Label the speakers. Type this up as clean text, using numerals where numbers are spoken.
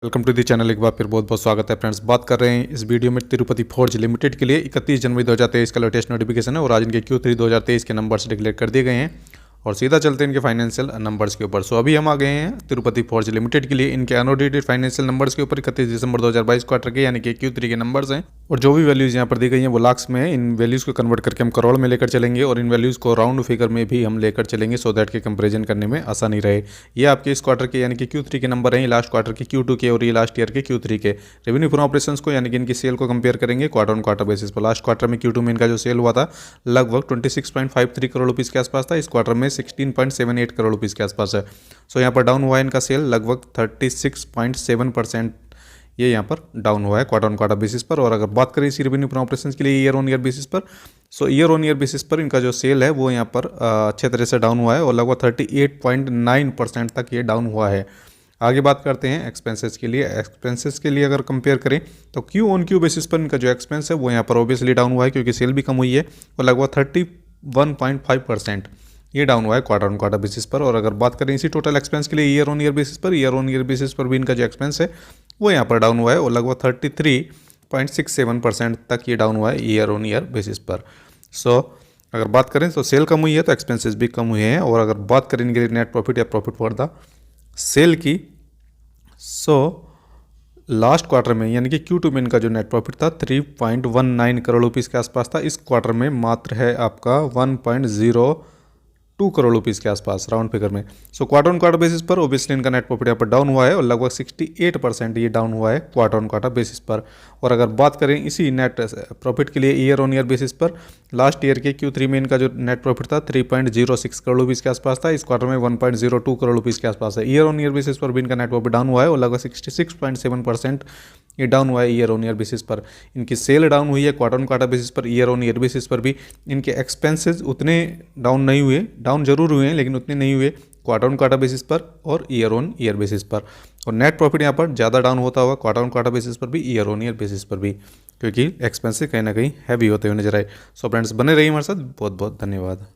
Speaker 1: Welcome to the channel. एक बार फिर बहुत बहुत स्वागत है फ्रेंड्स। बात कर रहे हैं इस वीडियो में तिरुपति फोर्ज लिमिटेड के लिए 31 जनवरी 2023 का लेटेस्ट नोटिफिकेशन है और आज इनके Q3 2023 के नंबर्स डिक्लेयर कर दिए गए हैं और सीधा चलते हैं इनके फाइनेंशियल नंबर्स के ऊपर। सो अभी हम आ गए हैं तिरुपति फोर्ज लिमिटेड के लिए इनके अनऑडिटेड फाइनेंशियल नंबर्स के ऊपर 31 दिसंबर 2022 क्वार्टर के यानी कि Q3 के नंबर्स हैं और जो भी वैल्यूज़ यहाँ पर दी गई हैं वो लाख्स में है। इन वैल्यूज़ को कन्वर्ट करके हम करोड़ में लेकर चलेंगे और इन वैल्यूज़ को राउंड फिगर में भी हम लेकर चलेंगे सो दैट के कंपेरिजन करने में आसानी रहे। ये आपके इस क्वार्टर के यानी कि Q3 के नंबर हैं, लास्ट क्वार्टर के Q2 के और ये लास्ट ईयर के Q3 के। रेवेन्यू फ्रॉम ऑपरेशंस को यानी कि इनकी सेल को कंपेयर करेंगे क्वार्टर ऑन क्वार्टर बेसिस पर। लास्ट क्वार्टर में Q2 में इनका जो सेल हुआ था लगभग 26.53 करोड़ रुपीज़ के आसपास था। इस क्वार्टर में 16.78 करोड़ रुपीज़ के आसपास है। सो यहाँ पर डाउन हुआ है इनका सेल लगभग 36.7%। ये यहाँ पर डाउन हुआ है क्वार्टर ऑन क्वार्टर बेसिस पर। और अगर बात करें इसी रेवेन्यू फ्रॉम ऑपरेशंस के लिए ईयर ऑन ईयर बेसिस पर, सो ईयर ऑन ईयर बेसिस पर इनका जो सेल है वो यहाँ पर अच्छे तरह से डाउन हुआ है और लगभग 38.9% तक ये डाउन हुआ है। आगे बात करते हैं एक्सपेंसेस के लिए। एक्सपेंसेस के लिए अगर कंपेयर करें तो क्यू ऑन क्यू बेसिस पर इनका जो एक्सपेंस है वो यहाँ पर ऑब्वियसली डाउन हुआ है क्योंकि सेल भी कम हुई है और लगभग 31.5% ये डाउन हुआ है क्वार्टर ऑन क्वार्टर बेसिस पर। और अगर बात करें इसी टोटल एक्सपेंस के लिए ईयर ऑन ईयर बेसिस पर, ईयर ऑन ईयर बेसिस पर भी इनका जो एक्सपेंस है वो यहाँ पर डाउन हुआ है और लगभग 33.67% तक ये डाउन हुआ है ईयर ऑन ईयर बेसिस पर। सो अगर बात करें तो सेल कम हुई है तो एक्सपेंसेस भी कम हुए हैं। और अगर बात करें इनके नेट प्रॉफिट या प्रॉफिट फॉर द सेल की, सो लास्ट क्वार्टर में यानी कि Q2 में इनका जो नेट प्रॉफिट था 3.19 करोड़ रुपीज़ के आसपास था। इस क्वार्टर में मात्र है आपका 1.02 करोड़ रुपीज़ के आसपास राउंड फिगर में। So quarter on quarter basis पर ओबियसली इनका नेट प्रॉफिट यहाँ पर डाउन हुआ है और लगभग 68% ये डाउन हुआ है क्वार्टर ऑन क्वार्टर बेसिस पर। और अगर बात करें इसी नेट प्रॉफिट के लिए ईयर ऑन ईयर बेसिस पर, लास्ट ईयर के Q3 में इनका जो नेट प्रॉफिट था 3.06 करोड़ रुपीज़ के आसपास था। इस क्वार्टर में 1.02 करोड़ रुपीज़ के आसपास है। ईयर ऑन ईयर बेसिस पर भी इनका नेट प्रॉफिट डाउन हुआ है और लगभग 66.7% ये डाउन हुआ है ईयर ऑन ईयर बेसिस पर। इनकी सेल डाउन हुई है क्वार्टर ऑन क्वार्टर बेसिस पर। ईयर ऑन ईयर बेसिस पर भी इनके एक्सपेंसेस उतने डाउन नहीं हुए, डाउन जरूर हुए हैं लेकिन उतने नहीं हुए क्वार्टर ऑन क्वार्टर बेसिस पर और ईयर ऑन ईयर बेसिस पर। और नेट प्रॉफिट यहाँ पर ज़्यादा डाउन होता हुआ क्वार्टर ऑन क्वार्टर बेसिस पर भी, ईयर ऑन ईयर बेसिस पर भी, क्योंकि एक्सपेंसेस कहीं ना कहीं हैवी होते हुए नजर आए। सो फ्रेंड्स बने रहिए हमारे साथ। बहुत बहुत धन्यवाद।